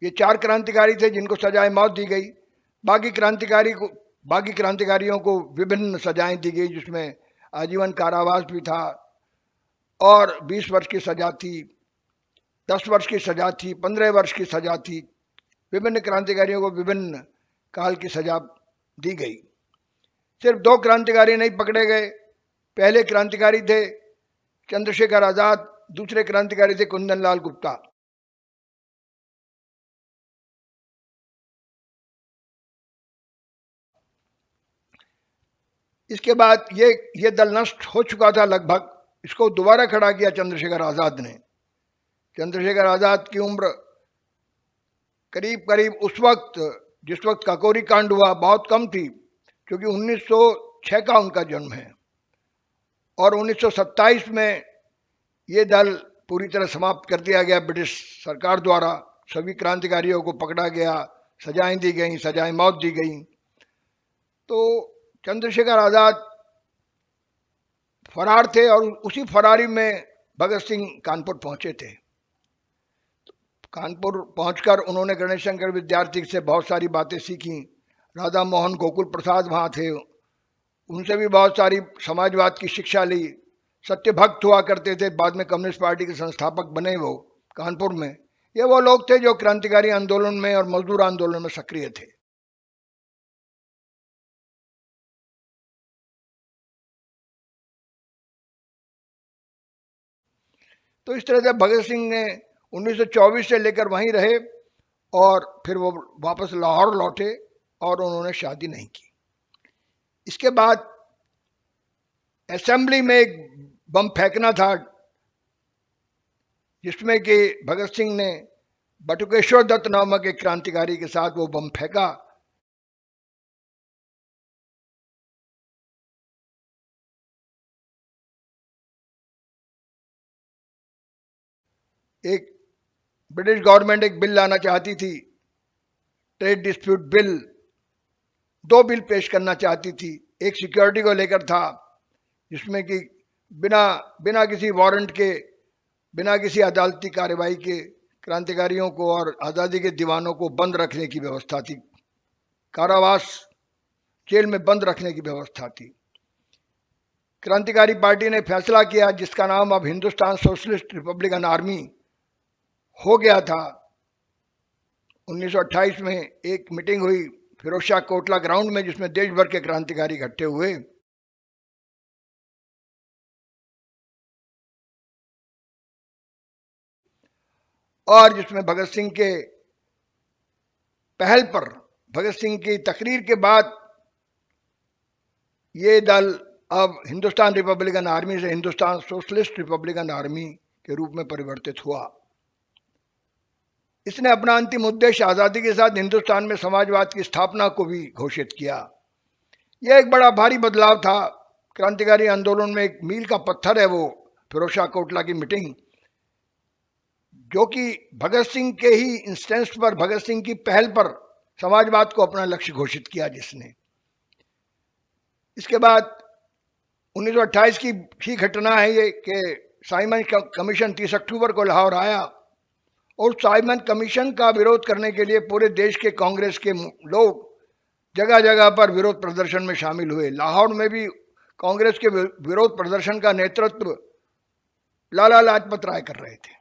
ये 4 क्रांतिकारी थे जिनको सजाए मौत दी गई। बाकी क्रांतिकारियों को विभिन्न सजाएं दी गई, जिसमें आजीवन कारावास भी था और 20 वर्ष की सजा थी, 10 वर्ष की सजा थी, 15 वर्ष की सजा थी। विभिन्न क्रांतिकारियों को विभिन्न काल की सजा दी गई। सिर्फ 2 क्रांतिकारी नहीं पकड़े गए। पहले क्रांतिकारी थे चंद्रशेखर आजाद, दूसरे क्रांतिकारी थे कुंदन लाल गुप्ता। इसके बाद ये दल नष्ट हो चुका था लगभग। इसको दोबारा खड़ा किया चंद्रशेखर आजाद ने। चंद्रशेखर आजाद की उम्र करीब करीब उस वक्त, जिस वक्त काकोरी कांड हुआ, बहुत कम थी, क्योंकि 1906 का उनका जन्म है और 1927 में ये दल पूरी तरह समाप्त कर दिया गया ब्रिटिश सरकार द्वारा। सभी क्रांतिकारियों को पकड़ा गया, सजाएं दी गई, सजाएं मौत दी गई। तो चंद्रशेखर आजाद फरार थे और उसी फरारी में भगत सिंह कानपुर पहुंचे थे। कानपुर पहुंचकर उन्होंने गणेश शंकर विद्यार्थी से बहुत सारी बातें सीखी। राधा मोहन गोकुल प्रसाद वहाँ थे, उनसे भी बहुत सारी समाजवाद की शिक्षा ली। सत्यभक्त हुआ करते थे, बाद में कम्युनिस्ट पार्टी के संस्थापक बने वो कानपुर में। ये वो लोग थे जो क्रांतिकारी आंदोलन में और मजदूर आंदोलन में सक्रिय थे। तो इस तरह से भगत सिंह ने 1924 से लेकर वहीं रहे और फिर वो वापस लाहौर लौटे और उन्होंने शादी नहीं की। इसके बाद असेंबली में एक बम फेंकना था, जिसमें कि भगत सिंह ने बटुकेश्वर दत्त नामक एक क्रांतिकारी के साथ वो बम फेंका। एक ब्रिटिश गवर्नमेंट एक बिल लाना चाहती थी, ट्रेड डिस्प्यूट बिल। 2 बिल पेश करना चाहती थी। एक सिक्योरिटी को लेकर था, जिसमें कि बिना बिना किसी वारंट के, बिना किसी अदालती कार्रवाई के क्रांतिकारियों को और आज़ादी के दीवानों को बंद रखने की व्यवस्था थी, कारावास जेल में बंद रखने की व्यवस्था थी। क्रांतिकारी पार्टी ने फैसला किया, जिसका नाम अब हिंदुस्तान सोशलिस्ट रिपब्लिकन आर्मी हो गया था। 1928 में एक मीटिंग हुई फिरोज शाह कोटला ग्राउंड में, जिसमें देश भर के क्रांतिकारी इकट्ठे हुए। और जिसमें भगत सिंह के पहल पर, भगत सिंह की तकरीर के बाद, ये दल अब हिंदुस्तान रिपब्लिकन आर्मी से हिंदुस्तान सोशलिस्ट रिपब्लिकन आर्मी के रूप में परिवर्तित हुआ। इसने अपना अंतिम उद्देश्य आज़ादी के साथ हिंदुस्तान में समाजवाद की स्थापना को भी घोषित किया। यह एक बड़ा भारी बदलाव था। क्रांतिकारी आंदोलन में एक मील का पत्थर है वो फिरोज शाह कोटला की मीटिंग, जो कि भगत सिंह के ही इंस्टेंस पर, भगत सिंह की पहल पर समाजवाद को अपना लक्ष्य घोषित किया जिसने। इसके बाद 1928 की ही घटना है ये कि साइमन कमीशन 30 अक्टूबर को लाहौर आया और साइमन कमीशन का विरोध करने के लिए पूरे देश के कांग्रेस के लोग जगह जगह पर विरोध प्रदर्शन में शामिल हुए। लाहौर में भी कांग्रेस के विरोध प्रदर्शन का नेतृत्व लाला लाजपत राय कर रहे थे।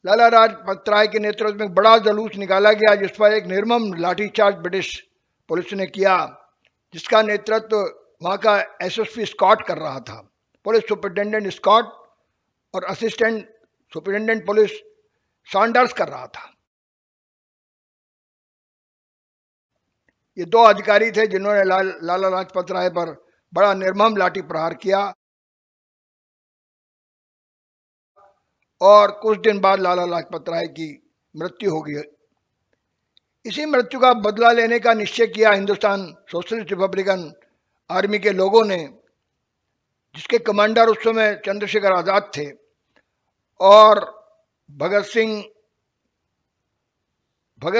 लाला लाजपत राय के नेतृत्व में बड़ा जुलूस निकाला गया, जिस पर एक निर्मम लाठीचार्ज ब्रिटिश पुलिस ने किया, जिसका नेतृत्व वहां का एसएसपी स्कॉट कर रहा था। पुलिस सुपरिटेंडेंट स्कॉट और असिस्टेंट सुपरिटेंडेंट पुलिस सॉन्डर्स कर रहा था। ये 2 अधिकारी थे जिन्होंने लाला लाजपत राय पर बड़ा निर्मम लाठी प्रहार किया और कुछ दिन बाद लाला लाजपत राय की मृत्यु हो गई। इसी मृत्यु का बदला लेने का निश्चय किया हिंदुस्तान सोशलिस्ट रिपब्लिकन आर्मी के लोगों ने, जिसके कमांडर उस समय चंद्रशेखर आजाद थे। और भगत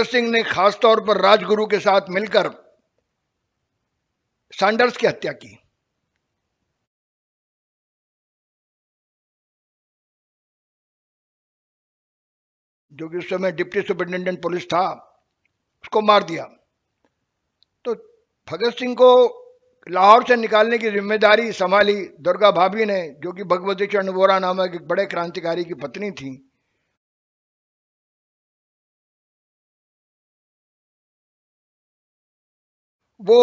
सिंह ने खासतौर पर राजगुरु के साथ मिलकर सैंडर्स की हत्या की। जो कि उस समय डिप्टी सुपरिटेंडेंट पुलिस था, उसको मार दिया। तो भगत सिंह को लाहौर से निकालने की जिम्मेदारी संभाली दुर्गा भाभी ने, जो कि भगवती चरण वोरा नामक एक बड़े क्रांतिकारी की पत्नी थी। वो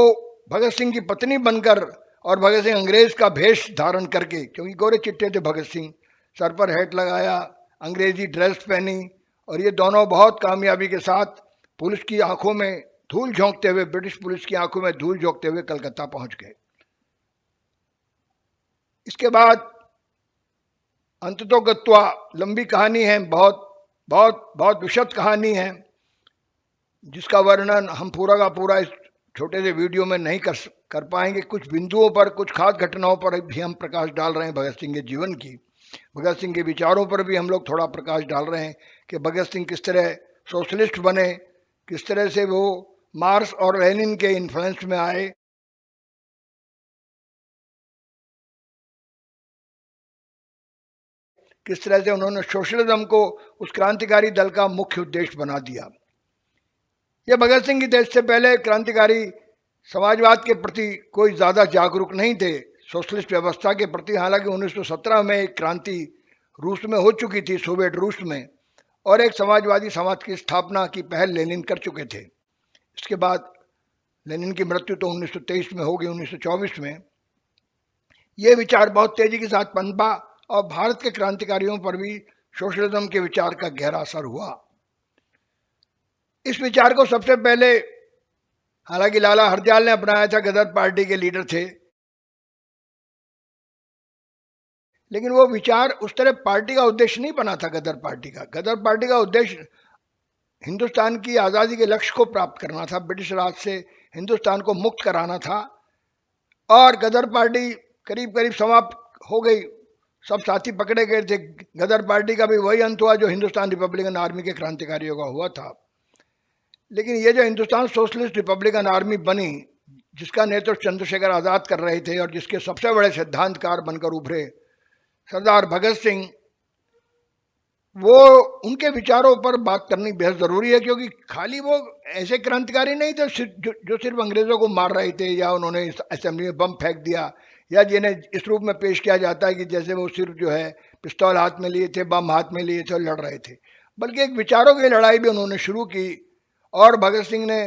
भगत सिंह की पत्नी बनकर और भगत सिंह अंग्रेज का भेष धारण करके, क्योंकि गोरे चिट्टे थे भगत सिंह, सर पर हैट लगाया, अंग्रेजी ड्रेस पहनी, और ये दोनों बहुत कामयाबी के साथ पुलिस की आंखों में धूल झोंकते हुए, ब्रिटिश पुलिस की आंखों में धूल झोंकते हुए कलकत्ता पहुंच गए। इसके बाद अंततोगत्वा लंबी कहानी है, बहुत बहुत बहुत विशद कहानी है, जिसका वर्णन हम पूरा का पूरा इस छोटे से वीडियो में नहीं कर पाएंगे। कुछ बिंदुओं पर, कुछ खास घटनाओं पर भी हम प्रकाश डाल रहे हैं भगत सिंह के जीवन की, भगत सिंह के विचारों पर भी हम लोग थोड़ा प्रकाश डाल रहे हैं कि भगत सिंह किस तरह सोशलिस्ट बने, किस तरह से वो मार्क्स और लेनिन के इन्फ्लुएंस में आए, किस तरह से उन्होंने सोशलिज्म को उस क्रांतिकारी दल का मुख्य उद्देश्य बना दिया। ये भगत सिंह की देश से पहले क्रांतिकारी समाजवाद के प्रति कोई ज़्यादा जागरूक नहीं थे, सोशलिस्ट व्यवस्था के प्रति। हालांकि 1917 में एक क्रांति रूस में हो चुकी थी, सोवियत रूस में, और एक समाजवादी समाज की स्थापना की पहल लेनिन कर चुके थे। इसके बाद लेनिन की मृत्यु तो 1923 में हो गई, 1924 में। ये विचार बहुत तेजी के साथ पनपा और भारत के क्रांतिकारियों पर भी सोशलिज्म के विचार का गहरा असर हुआ। इस विचार को सबसे पहले, हालांकि लाला हरदयाल ने अपनाया था, गदर पार्टी के लीडर थे, लेकिन वो विचार उस तरह पार्टी का उद्देश्य नहीं बना था। गदर पार्टी का उद्देश्य हिंदुस्तान की आज़ादी के लक्ष्य को प्राप्त करना था, ब्रिटिश राज से हिंदुस्तान को मुक्त कराना था। और गदर पार्टी करीब करीब समाप्त हो गई, सब साथी पकड़े गए थे। गदर पार्टी का भी वही अंत हुआ जो हिंदुस्तान रिपब्लिकन आर्मी के क्रांतिकारियों का हुआ था। लेकिन ये जो हिंदुस्तान सोशलिस्ट रिपब्लिकन आर्मी बनी, जिसका नेतृत्व चंद्रशेखर आज़ाद कर रहे थे और जिसके सबसे बड़े सिद्धांतकार बनकर उभरे सरदार भगत सिंह, वो उनके विचारों पर बात करनी बेहद ज़रूरी है, क्योंकि खाली वो ऐसे क्रांतिकारी नहीं थे जो सिर्फ अंग्रेज़ों को मार रहे थे, या उन्होंने असेंबली में बम फेंक दिया, या जिन्हें इस रूप में पेश किया जाता है कि जैसे वो सिर्फ जो है पिस्तौल हाथ में लिए थे, बम हाथ में लिए थे और लड़ रहे थे। बल्कि एक विचारों की लड़ाई भी उन्होंने शुरू की। और भगत सिंह ने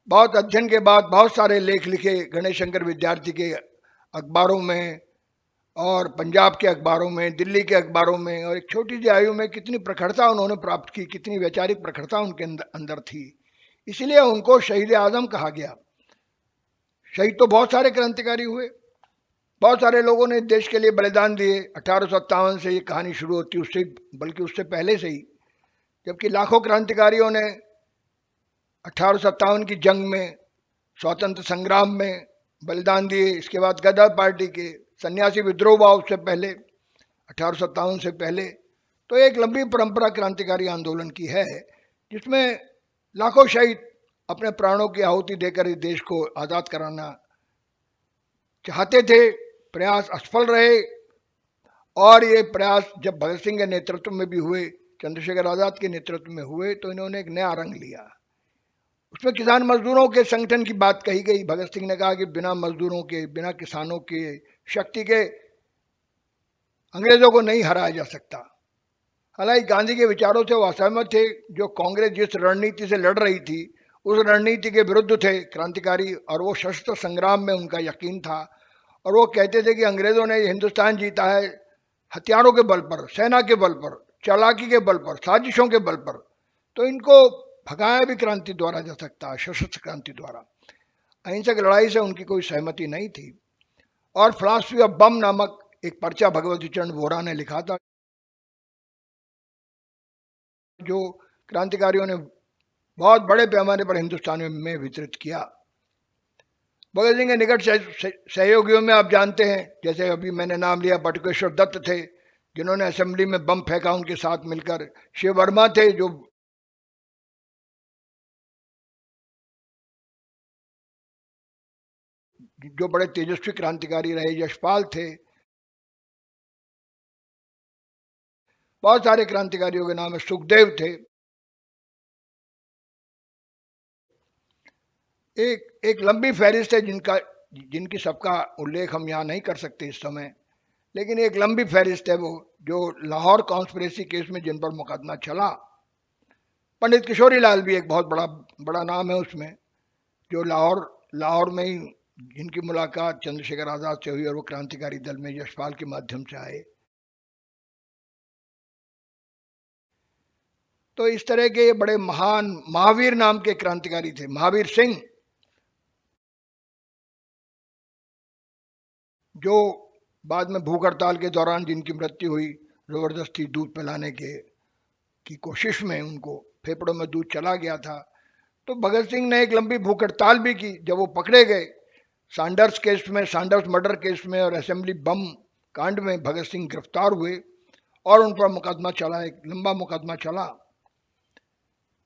बहुत अध्ययन के बाद बहुत सारे लेख लिखे, गणेश शंकर विद्यार्थी के अखबारों में और पंजाब के अखबारों में, दिल्ली के अखबारों में, और एक छोटी सी आयु में कितनी प्रखरता उन्होंने प्राप्त की, कितनी वैचारिक प्रखरता उनके अंदर थी। इसलिए उनको शहीद आजम कहा गया। शहीद तो बहुत सारे क्रांतिकारी हुए, बहुत सारे लोगों ने देश के लिए बलिदान दिए। 1857 से ये कहानी शुरू होती, उससे बल्कि उससे पहले से ही, जबकि लाखों क्रांतिकारियों ने 1857 की जंग में, स्वतंत्र संग्राम में बलिदान दिए। इसके बाद गदर पार्टी के सन्यासी विद्रोह हुआ उससे पहले, 1857 से पहले। तो एक लंबी परंपरा क्रांतिकारी आंदोलन की है, जिसमें लाखों शहीद अपने प्राणों की आहुति देकर इस देश को आज़ाद कराना चाहते थे। प्रयास असफल रहे, और ये प्रयास जब भगत सिंह के नेतृत्व में भी हुए, चंद्रशेखर आज़ाद के नेतृत्व में हुए, तो इन्होंने एक नया रंग लिया। उसमें किसान मजदूरों के संगठन की बात कही गई। भगत सिंह ने कहा कि बिना मजदूरों के, बिना किसानों के शक्ति के अंग्रेजों को नहीं हराया जा सकता। हालांकि गांधी के विचारों से वो असहमत थे। जो कांग्रेस जिस रणनीति से लड़ रही थी, उस रणनीति के विरुद्ध थे क्रांतिकारी, और वो सशस्त्र संग्राम में उनका यकीन था। और वो कहते थे कि अंग्रेजों ने हिंदुस्तान जीता है हथियारों के बल पर, सेना के बल पर, चालाकी के बल पर, साजिशों के बल पर, तो इनको भगाया भी क्रांति द्वारा जा सकता है, सशस्त्र क्रांति द्वारा। अहिंसक लड़ाई से उनकी कोई सहमति नहीं थी। और फिलॉसफी ऑफ बम नामक एक पर्चा भगवती चरण वोरा ने लिखा था, जो क्रांतिकारियों ने बहुत बड़े पैमाने पर हिंदुस्तान में वितरित किया। भगत सिंह के निकट सहयोगियों में आप जानते हैं, जैसे अभी मैंने नाम लिया, बटुकेश्वर दत्त थे, जिन्होंने असेंबली में बम फेंका उनके साथ मिलकर। शिव वर्मा थे, जो बड़े तेजस्वी क्रांतिकारी रहे। यशपाल थे। बहुत सारे क्रांतिकारियों के नाम है। सुखदेव थे। एक एक लंबी फहरिस्त है जिनकी सबका उल्लेख हम यहाँ नहीं कर सकते इस समय, लेकिन एक लंबी फहरिस्त है वो जो लाहौर कॉन्स्पिरेसी केस में जिन पर मुकदमा चला। पंडित किशोरी लाल भी एक बहुत बड़ा बड़ा नाम है उसमें, जो लाहौर में ही जिनकी मुलाकात चंद्रशेखर आजाद से हुई और वो क्रांतिकारी दल में यशपाल के माध्यम से आए। तो इस तरह के बड़े महान महावीर नाम के क्रांतिकारी थे। महावीर सिंह, जो बाद में भूख हड़ताल के दौरान जिनकी मृत्यु हुई, जबरदस्ती दूध पिलाने की कोशिश में उनको फेफड़ों में दूध चला गया था। तो भगत सिंह ने एक लंबी भूख हड़ताल भी की। जब वो पकड़े गए सैंडर्स केस में, सैंडर्स मर्डर केस में और असेंबली बम कांड में भगत सिंह गिरफ्तार हुए और उन पर मुकदमा चला, एक लंबा मुकदमा चला।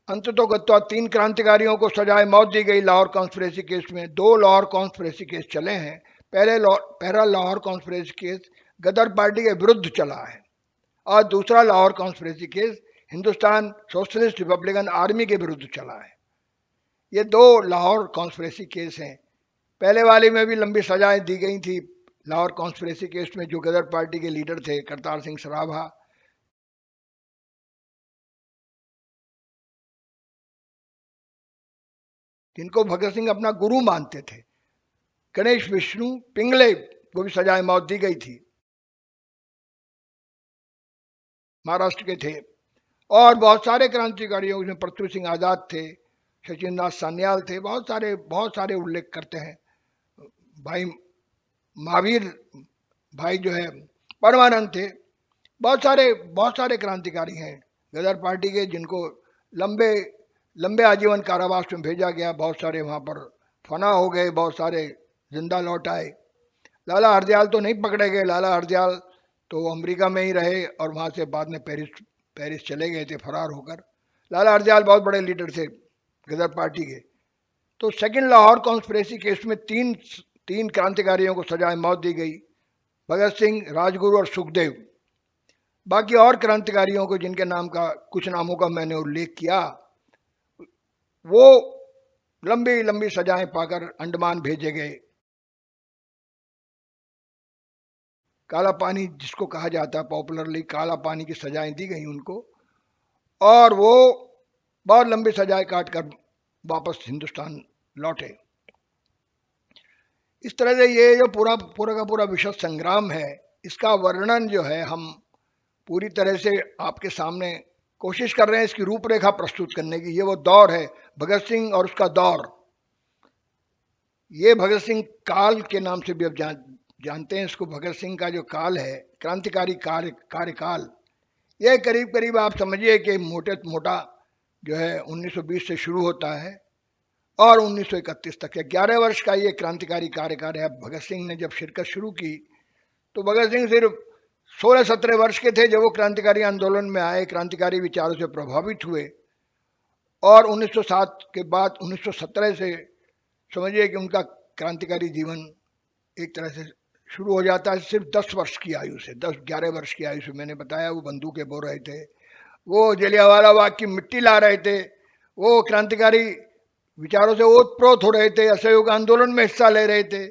अंततोगत्वा 3 क्रांतिकारियों को सजाए मौत दी गई लाहौर कॉन्स्पिरेसी केस में। 2 लाहौर कॉन्स्पिरेसी केस चले हैं। पहला लाहौर कॉन्स्पिरेसी केस गदर पार्टी के विरुद्ध चला है और दूसरा Lahore conspiracy case Hindustan socialist Republican army के विरुद्ध चला है। ये 2 लाहौर कॉन्स्पिरेसी केस हैं। पहले वाले में भी लंबी सजाएं दी गई थी। लाहौर कॉन्स्पिरेसी केस में जो गदर पार्टी के लीडर थे करतार सिंह सराभा, जिनको भगत सिंह अपना गुरु मानते थे, गणेश विष्णु पिंगले को भी सजाए मौत दी गई थी, महाराष्ट्र के थे। और बहुत सारे क्रांतिकारियों में पृथ्वी सिंह आजाद थे, सचिन दास सान्याल थे, बहुत सारे उल्लेख करते हैं। भाई महावीर भाई जो है परमानंद थे। बहुत सारे क्रांतिकारी हैं गदर पार्टी के, जिनको लंबे आजीवन कारावास में भेजा गया। बहुत सारे वहाँ पर फना हो गए, बहुत सारे जिंदा लौट आए। लाला हरदयाल तो नहीं पकड़े गए। लाला हरदयाल तो अमेरिका में ही रहे और वहाँ से बाद में पेरिस चले गए थे फरार होकर। लाला हरदयाल बहुत बड़े लीडर थे गदर पार्टी के। तो सेकंड लाहौर कॉन्स्पिरेसी केस में तीन क्रांतिकारियों को सजाए मौत दी गई, भगत सिंह, राजगुरु और सुखदेव। बाकी और क्रांतिकारियों को जिनके कुछ नामों का मैंने उल्लेख किया, वो लंबी लंबी सजाएं पाकर अंडमान भेजे गए। काला पानी जिसको कहा जाता है पॉपुलरली, काला पानी की सजाएं दी गई उनको और वो बहुत लंबी सजाएं काट कर वापस हिंदुस्तान लौटे। इस तरह से ये जो पूरा का पूरा विश्व संग्राम है, इसका वर्णन जो है हम पूरी तरह से आपके सामने कोशिश कर रहे हैं इसकी रूपरेखा प्रस्तुत करने की। ये वो दौर है भगत सिंह और उसका दौर। ये भगत सिंह काल के नाम से भी अब जानते हैं इसको। भगत सिंह का जो काल है, क्रांतिकारी कार्यकाल, ये करीब करीब आप समझिए कि मोटा जो है 1920 से शुरू होता है और 1931 तक है। 11 वर्ष का ये क्रांतिकारी कार्यकाल है। भगत सिंह ने जब शिरकत शुरू की तो भगत सिंह सिर्फ 16-17 वर्ष के थे जब वो क्रांतिकारी आंदोलन में आए, क्रांतिकारी विचारों से प्रभावित हुए और 1907 के बाद 1917 से समझिए कि उनका क्रांतिकारी जीवन एक तरह से शुरू हो जाता है। सिर्फ 10 वर्ष की आयु से, 10-11 वर्ष की आयु से, मैंने बताया वो बंदूकें बो रहे थे, वो जलियांवाला बाग की मिट्टी ला रहे थे, वो क्रांतिकारी विचारों से ओतप्रोत हो रहे थे, असहयोग आंदोलन में हिस्सा ले रहे थे,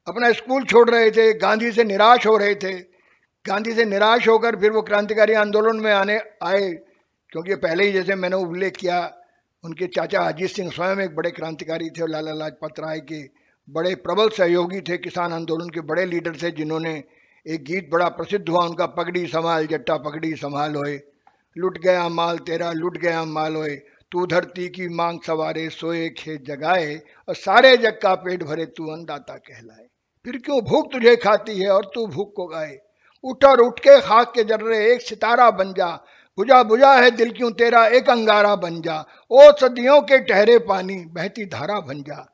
अपना स्कूल छोड़ रहे थे, गांधी से निराश हो रहे थे। गांधी से निराश होकर फिर वो क्रांतिकारी आंदोलन में आए, क्योंकि पहले ही जैसे मैंने उल्लेख किया उनके चाचा अजीत सिंह स्वयं एक बड़े क्रांतिकारी थे और लाला लाजपत राय के बड़े प्रबल सहयोगी थे, किसान आंदोलन के बड़े लीडर थे, जिन्होंने एक गीत बड़ा प्रसिद्ध हुआ उनका, पगड़ी संभाल जट्टा पगड़ी संभाल होए, लुट गया माल तेरा लुट गया माल होए, तू धरती की मांग सवारे सोए खेत जगाए और सारे जग का पेट भरे तू अन्नदाता कहलाए। फिर क्यों भूख तुझे खाती है और तू भूख को गाए, उठ और उठ के खाक के जर्रे एक सितारा बन जा, बुझा बुझा है दिल क्यों तेरा एक अंगारा बन जा, ओ सदियों के ठहरे पानी बहती धारा बन जा,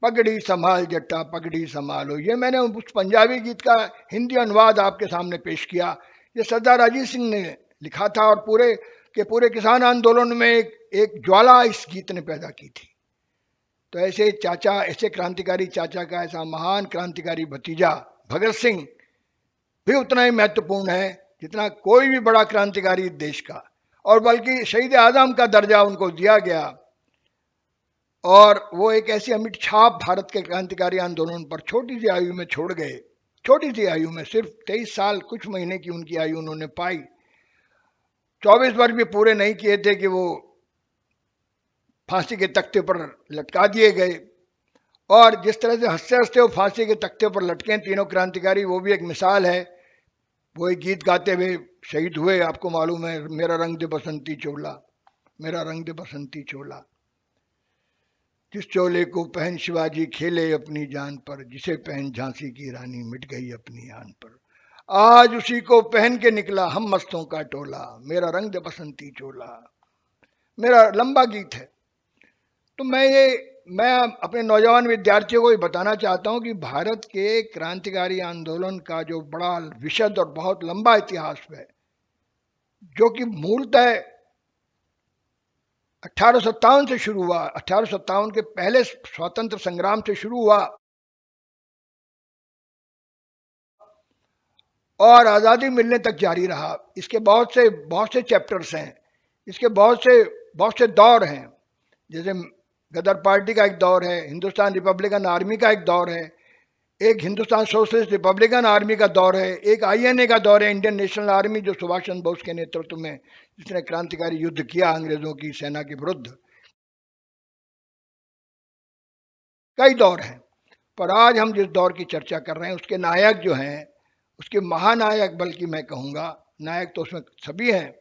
पगड़ी संभाल जट्टा पगड़ी संभालो। ये मैंने उस पंजाबी गीत का हिंदी अनुवाद आपके सामने पेश किया। ये सरदार अजीत सिंह ने लिखा था और पूरे किसान आंदोलन में एक ज्वाला इस गीत ने पैदा की थी। तो ऐसे क्रांतिकारी चाचा का ऐसा महान क्रांतिकारी भतीजा भगत सिंह भी उतना ही महत्वपूर्ण है जितना कोई भी बड़ा क्रांतिकारी देश का, और बल्कि शहीद आजम का दर्जा उनको दिया गया। और वो एक ऐसी अमिट छाप भारत के क्रांतिकारी आंदोलन पर छोटी सी आयु में छोड़ गए। छोटी सी आयु में, सिर्फ 23 साल कुछ महीने की उनकी आयु उन्होंने पाई। 24 वर्ष भी पूरे नहीं किए थे कि वो फांसी के तख्ते पर लटका दिए गए। और जिस तरह से हंसते हंसते वो फांसी के तख्ते पर लटके तीनों क्रांतिकारी, वो भी एक मिसाल है। वो एक गीत गाते हुए शहीद हुए, आपको मालूम है, मेरा रंग दे बसंती चोला, मेरा रंग दे बसंती चोला। जिस चोले को पहन शिवाजी खेले अपनी जान पर, जिसे पहन झांसी की रानी मिट गई अपनी आन पर। आज उसी को पहन के निकला हम मस्तों का टोला, मेरा रंग दे बसंती चोला। मेरा लंबा गीत है। तो मैं अपने नौजवान विद्यार्थियों को ये बताना चाहता हूं कि भारत के क्रांतिकारी आंदोलन का जो बड़ा विशद और बहुत लंबा इतिहास है, जो कि मूलतः 1857 से शुरू हुआ, 1857 के पहले स्वतंत्र संग्राम से शुरू हुआ और आज़ादी मिलने तक जारी रहा। इसके बहुत से चैप्टर्स हैं, इसके बहुत से दौर हैं। जैसे गदर पार्टी का एक दौर है, हिंदुस्तान रिपब्लिकन आर्मी का एक दौर है, एक हिंदुस्तान सोशलिस्ट रिपब्लिकन आर्मी का दौर है, एक INA का दौर है, इंडियन नेशनल आर्मी, जो सुभाष चंद्र बोस के नेतृत्व में जिसने क्रांतिकारी युद्ध किया अंग्रेजों की सेना के विरुद्ध। कई दौर हैं, पर आज हम जिस दौर की चर्चा कर रहे हैं उसके नायक जो हैं, उसके महानायक, बल्कि मैं कहूँगा नायक तो उसमें सभी हैं।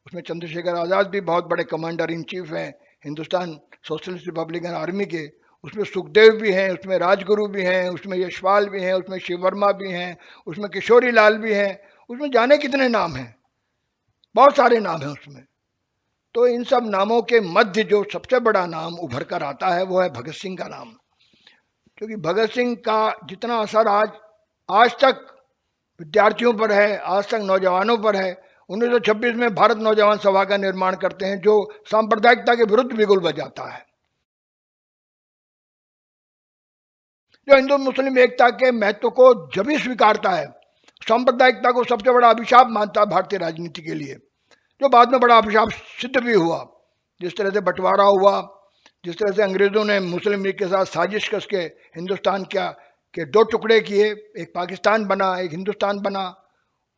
उसमें चंद्रशेखर आज़ाद भी बहुत बड़े कमांडर इन चीफ हैं हिंदुस्तान सोशलिस्ट रिपब्लिकन आर्मी के। उसमें सुखदेव भी हैं, उसमें राजगुरु भी हैं, उसमें यशपाल भी हैं, उसमें शिव वर्मा भी हैं, उसमें किशोरी लाल भी हैं, उसमें जाने कितने नाम हैं, बहुत सारे नाम हैं उसमें। तो इन सब नामों के मध्य जो सबसे बड़ा नाम उभर कर आता है वो है भगत सिंह का नाम। क्योंकि भगत सिंह का जितना असर आज तक विद्यार्थियों पर है, आज तक नौजवानों पर है। 1926 में भारत नौजवान सभा का निर्माण करते हैं, जो सांप्रदायिकता के विरुद्ध बिगुल बजाता है, जो हिंदू मुस्लिम एकता के महत्व को जब भी स्वीकारता है, सांप्रदायिकता को सबसे बड़ा अभिशाप मानता है भारतीय राजनीति के लिए, जो बाद में बड़ा अभिशाप सिद्ध भी हुआ। जिस तरह से बंटवारा हुआ, जिस तरह से अंग्रेजों ने मुस्लिम लीग के साथ साजिश कस के हिंदुस्तान के दो टुकड़े किए, एक पाकिस्तान बना, एक हिंदुस्तान बना,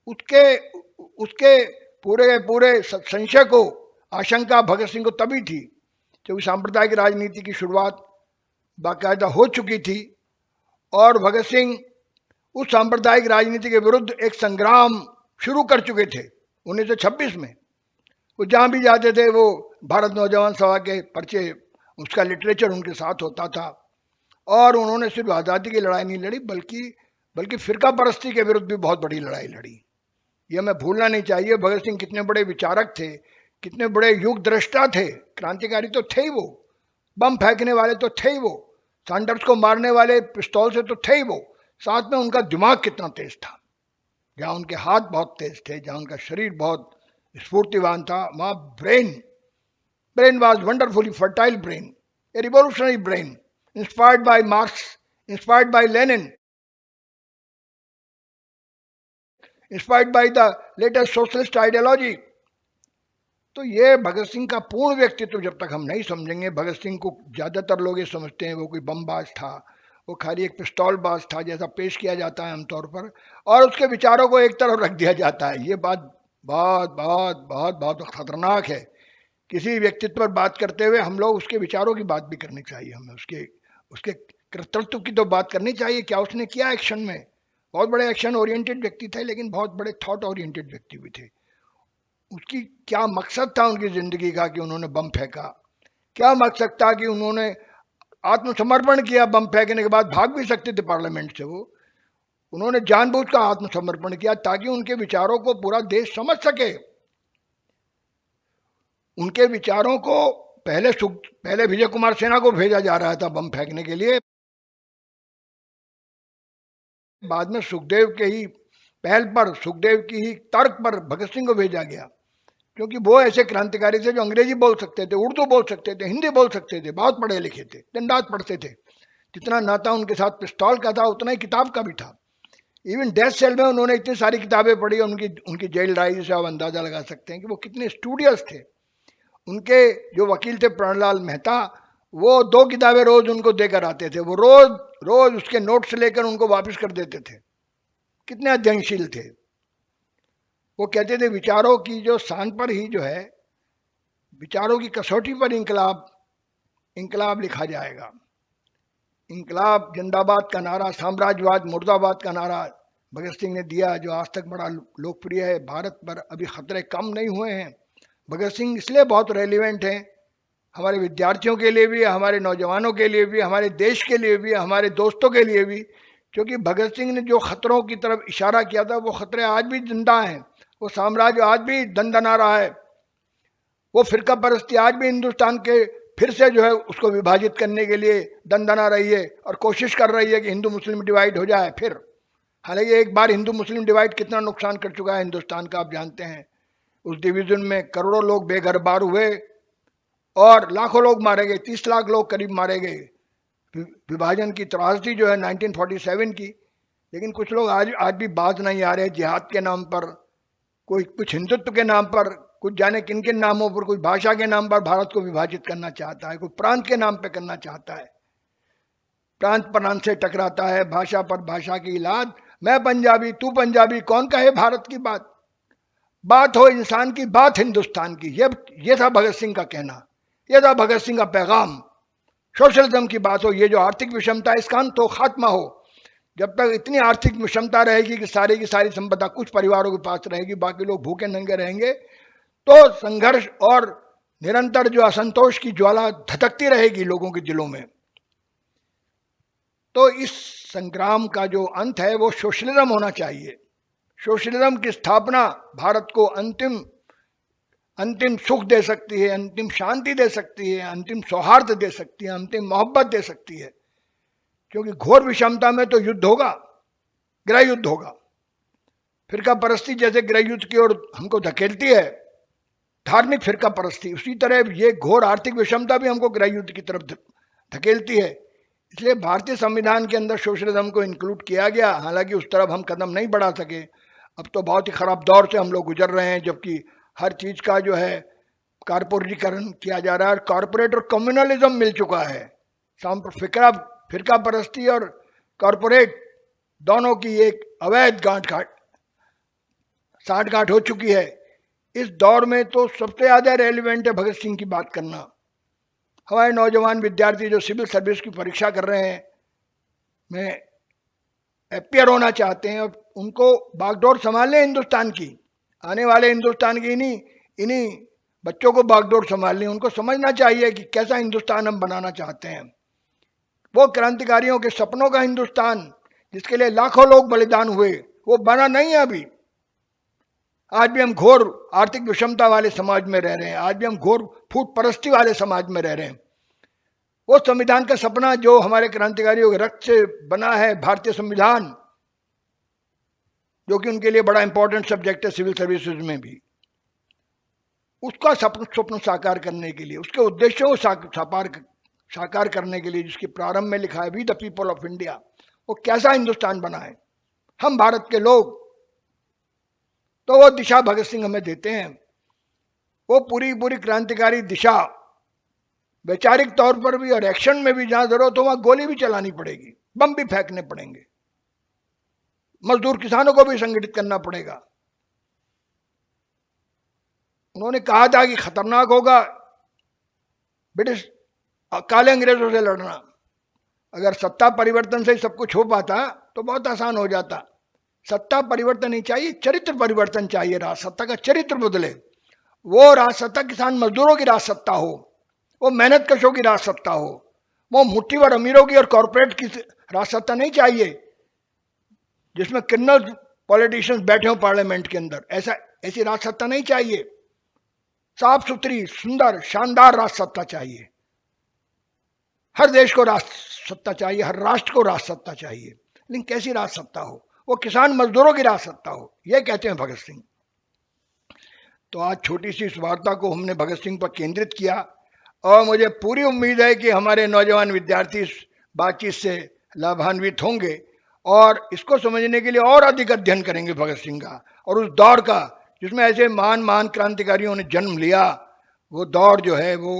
उसके पूरे संशय को, आशंका भगत सिंह को तभी थी क्योंकि सांप्रदायिक राजनीति की शुरुआत बाकायदा हो चुकी थी और भगत सिंह उस सांप्रदायिक राजनीति के विरुद्ध एक संग्राम शुरू कर चुके थे 1926 में। वो जहाँ भी जाते थे वो भारत नौजवान सभा के पर्चे, उसका लिटरेचर उनके साथ होता था। और उन्होंने सिर्फ आज़ादी की लड़ाई नहीं लड़ी, बल्कि फिरका परस्ती के विरुद्ध भी बहुत बड़ी लड़ाई लड़ी। ये हमें भूलना नहीं चाहिए। भगत सिंह कितने बड़े विचारक थे, कितने बड़े युग दृष्टा थे, क्रांतिकारी तो थे ही वो, बम फेंकने वाले तो थे ही वो, सैंडर्स को मारने वाले पिस्तौल से तो थे ही वो, साथ में उनका दिमाग कितना तेज था। जहाँ उनके हाथ बहुत तेज थे, जहाँ उनका शरीर बहुत स्फूर्तिवान था, वहाँ brain was wonderfully fertile brain, A revolutionary brain, inspired by marks, inspired by Lenin, inspired by the latest socialist ideology. तो ये भगत सिंह का पूर्ण व्यक्तित्व जब तक हम नहीं समझेंगे, भगत सिंह को ज़्यादातर लोग ये समझते हैं वो कोई बमबाज था, वो खाली एक पिस्तौल बाज था जैसा पेश किया जाता है आमतौर पर, और उसके विचारों को एक तरफ रख दिया जाता है। ये बात बहुत बहुत बहुत बहुत खतरनाक है। किसी व्यक्तित्व पर बात करते हुए हम लोग उसके विचारों की बात भी करनी चाहिए, हमें उसके कर्तृत्व की तो बात करनी चाहिए, क्या उसने किया एक्शन में। बहुत बड़े एक्शन ओरिएंटेड व्यक्ति थे, लेकिन बहुत बड़े थॉट ओरिएंटेड व्यक्ति भी थे। उसकी क्या मकसद था उनकी जिंदगी का कि उन्होंने बम फेंका, क्या मकसद था कि उन्होंने आत्मसमर्पण किया। बम फेंकने के बाद भाग भी सकते थे पार्लियामेंट से, वो उन्होंने जानबूझकर आत्मसमर्पण किया ताकि उनके विचारों को पूरा देश समझ सके। उनके विचारों को पहले विजय कुमार सिन्हा को भेजा जा रहा था बम फेंकने के लिए, बाद में सुखदेव के ही पहल पर, सुखदेव की ही तर्क पर भगत सिंह को भेजा गया, क्योंकि वो ऐसे क्रांतिकारी थे जो अंग्रेजी बोल सकते थे, उर्दू बोल सकते थे, हिंदी बोल सकते थे, बहुत पढ़े लिखे थे, दिन रात पढ़ते थे। जितना नाता उनके साथ पिस्तौल का था उतना ही किताब का भी था। इवन डेथ सेल में उन्होंने इतनी सारी किताबें पढ़ी, उनकी जेल डायरी से आप अंदाजा लगा सकते हैं कि वो कितने स्टूडियस थे। उनके जो वकील थे प्रणलाल मेहता, वो 2 किताबें रोज उनको देकर आते थे, वो रोज रोज उसके नोट्स लेकर उनको वापस कर देते थे। कितने अध्ययनशील थे। वो कहते थे विचारों की जो स्थान पर ही जो है, विचारों की कसौटी पर इंकलाब इंकलाब लिखा जाएगा। इंकलाब जिंदाबाद का नारा, साम्राज्यवाद मुर्दाबाद का नारा भगत सिंह ने दिया, जो आज तक बड़ा लोकप्रिय है। भारत पर अभी खतरे कम नहीं हुए हैं। भगत सिंह इसलिए बहुत रेलिवेंट हैं हमारे विद्यार्थियों के लिए भी, हमारे नौजवानों के लिए भी, हमारे देश के लिए भी, हमारे दोस्तों के लिए भी, क्योंकि भगत सिंह ने जो खतरों की तरफ इशारा किया था वो खतरे आज भी जिंदा हैं। वो साम्राज्य आज भी दंदना रहा है। वो फिरका परस्ती आज भी हिंदुस्तान के फिर से जो है उसको विभाजित करने के लिए दंदना रही है और कोशिश कर रही है कि हिंदू मुस्लिम डिवाइड हो जाए फिर। हालांकि एक बार हिंदू मुस्लिम डिवाइड कितना नुकसान कर चुका है हिंदुस्तान का आप जानते हैं। उस डिवीजन में करोड़ों लोग बेघर बार हुए और लाखों लोग मारे गए, 30 लाख लोग करीब मारे गए। विभाजन की त्रासदी जो है 1947 की। लेकिन कुछ लोग आज भी बाज नहीं आ रहे, जिहाद के नाम पर, कोई कुछ हिंदुत्व के नाम पर, कुछ जाने किन किन नामों पर, कोई भाषा के नाम पर भारत को विभाजित करना चाहता है, कोई प्रांत के नाम पर करना चाहता है। प्रांत प्रांत से टकराता है, भाषा पर भाषा की इलाज। मैं पंजाबी तू पंजाबी, कौन कहे भारत की बात। बात हो इंसान की, बात हिंदुस्तान की। ये था भगत सिंह का कहना, ये था भगत सिंह का पैगाम। सोशलिज्म की बात हो, ये जो आर्थिक विषमता है इसका अंत हो, खात्मा हो। जब तक इतनी आर्थिक विषमता रहेगी कि सारी की सारी संपदा कुछ परिवारों के पास रहेगी, बाकी लोग भूखे नंगे रहेंगे, तो संघर्ष और निरंतर जो असंतोष की ज्वाला धधकती रहेगी लोगों के दिलों में। तो इस संग्राम का जो अंत है वो सोशलिज्म होना चाहिए। सोशलिज्म की स्थापना भारत को अंतिम सुख दे सकती है, अंतिम शांति दे सकती है, अंतिम सौहार्द दे सकती है, अंतिम मोहब्बत दे सकती है। क्योंकि घोर विषमता में तो युद्ध होगा, गृह युद्ध होगा। फिरका परस्ती जैसे गृह युद्ध की ओर हमको धकेलती है, धार्मिक फिरका परस्ती, उसी तरह ये घोर आर्थिक विषमता भी हमको गृह युद्ध की तरफ धकेलती है। इसलिए भारतीय संविधान के अंदर सोशलिज्म को इंक्लूड किया गया। हालांकि उस तरफ हम कदम नहीं बढ़ा सके। अब तो बहुत ही खराब दौर से हम लोग गुजर रहे हैं, जबकि हर चीज का जो है कारपोरेटीकरण किया जा रहा है। कॉर्पोरेट और कम्युनलिज्म मिल चुका है। फिरका परस्ती और कॉर्पोरेट दोनों की एक अवैध साठगांठ हो चुकी है। इस दौर में तो सबसे ज्यादा रेलिवेंट है भगत सिंह की बात करना। हमारे नौजवान विद्यार्थी जो सिविल सर्विस की परीक्षा कर रहे हैं, में अपियर होना चाहते हैं, और उनको बागडोर संभालने हिंदुस्तान की, आने वाले हिंदुस्तान की इन्हीं बच्चों को बागडोर संभालनी। उनको समझना चाहिए कि कैसा हिंदुस्तान हम बनाना चाहते हैं। वो क्रांतिकारियों के सपनों का हिंदुस्तान जिसके लिए लाखों लोग बलिदान हुए, वो बना नहीं है अभी। आज भी हम घोर आर्थिक विषमता वाले समाज में रह रहे हैं। आज भी हम घोर फूट परस्ती वाले समाज में रह रहे हैं। वो संविधान का सपना जो हमारे क्रांतिकारियों के रक्त से बना है, भारतीय संविधान, जो कि उनके लिए बड़ा इंपॉर्टेंट सब्जेक्ट है सिविल सर्विसेज में भी, उसका स्वप्न साकार करने के लिए, उसके उद्देश्यों को साकार करने के लिए, जिसके प्रारंभ में लिखा है we the people of India, वो कैसा हिंदुस्तान बना है, हम भारत के लोग, तो वो दिशा भगत सिंह हमें देते हैं। वो पूरी क्रांतिकारी दिशा, वैचारिक तौर पर भी और एक्शन में भी, जहां जरूरत हो वहां गोली भी चलानी पड़ेगी, बम भी फेंकने पड़ेंगे, मजदूर किसानों को भी संगठित करना पड़ेगा। उन्होंने कहा था कि खतरनाक होगा ब्रिटिश काले अंग्रेजों से लड़ना। अगर सत्ता परिवर्तन से सब कुछ हो पाता तो बहुत आसान हो जाता। सत्ता परिवर्तन नहीं चाहिए, चरित्र परिवर्तन चाहिए। राजसत्ता का चरित्र बदले। वो राजसत्ता किसान मजदूरों की राजसत्ता हो, वो मेहनत कशों की राजसत्ता हो, वो मुट्ठी भर अमीरों की और कॉर्पोरेट की राजसत्ता नहीं चाहिए जिसमें क्रिमिनल पॉलिटिशियंस बैठे हो पार्लियामेंट के अंदर। ऐसी राजसत्ता नहीं चाहिए। साफ सुथरी, सुंदर, शानदार राजसत्ता चाहिए। हर देश को राजसत्ता चाहिए, हर राष्ट्र को राजसत्ता चाहिए, लेकिन कैसी राजसत्ता हो? वो किसान मजदूरों की राजसत्ता हो, ये कहते हैं भगत सिंह। तो आज छोटी सी इस वार्ता को हमने भगत सिंह पर केंद्रित किया, और मुझे पूरी उम्मीद है कि हमारे नौजवान विद्यार्थी इस बातचीत से लाभान्वित होंगे और इसको समझने के लिए और अधिक अध्ययन करेंगे भगत सिंह का और उस दौर का जिसमें ऐसे महान क्रांतिकारियों ने जन्म लिया। वो दौर जो है वो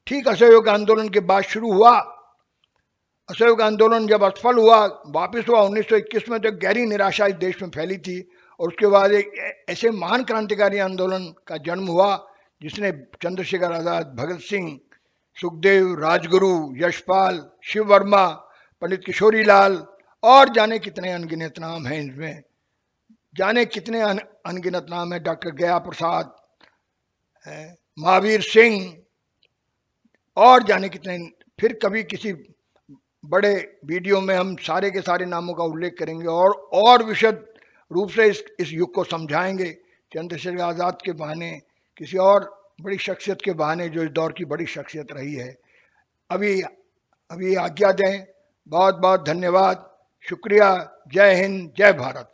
ठीक असहयोग आंदोलन के बाद शुरू हुआ। असहयोग आंदोलन जब असफल हुआ, वापस हुआ 1921 में, तो गहरी निराशा इस देश में फैली थी। और उसके बाद एक ऐसे महान क्रांतिकारी आंदोलन का जन्म हुआ जिसने चंद्रशेखर आजाद, भगत सिंह, सुखदेव, राजगुरु, यशपाल, शिव वर्मा, पंडित किशोरी लाल और जाने कितने अनगिनत नाम हैं इसमें, जाने कितने अनगिनत नाम है, डॉक्टर गया प्रसाद, महावीर सिंह और जाने कितने। फिर कभी किसी बड़े वीडियो में हम सारे के सारे नामों का उल्लेख करेंगे और विशद रूप से इस युग को समझाएंगे, चंद्रशेखर आज़ाद के बहाने, किसी और बड़ी शख्सियत के बहाने जो इस दौर की बड़ी शख्सियत रही है। अभी आज्ञा दें। बहुत बहुत धन्यवाद, शुक्रिया। जय हिंद, जय भारत।